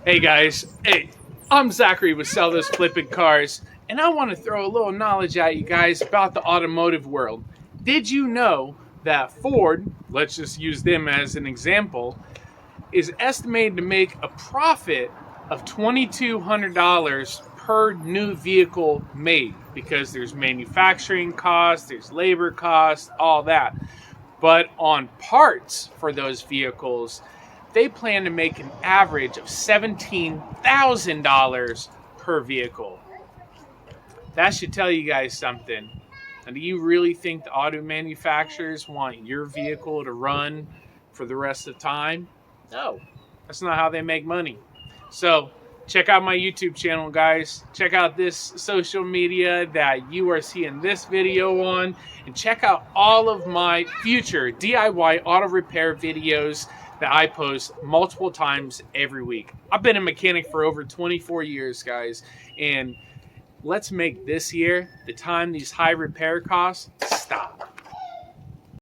Hey guys, I'm Zachary with Sell Those Flipping Cars, and I want to throw a little knowledge at you guys about the automotive world. Did you know that Ford, let's just use them as an example, is estimated to make a profit of $2,200 per new vehicle made because there's manufacturing costs, there's labor costs, all that. But on parts for those vehicles, they plan to make an average of $17,000 per vehicle. That should tell you guys something. And do you really think the auto manufacturers want your vehicle to run for the rest of the time? No, that's not how they make money. So check out my YouTube channel, guys. Check out this social media that you are seeing this video on, and check out all of my future DIY auto repair videos that I post multiple times every week. I've been a mechanic for over 24 years, guys, and let's make this year, the time these high repair costs,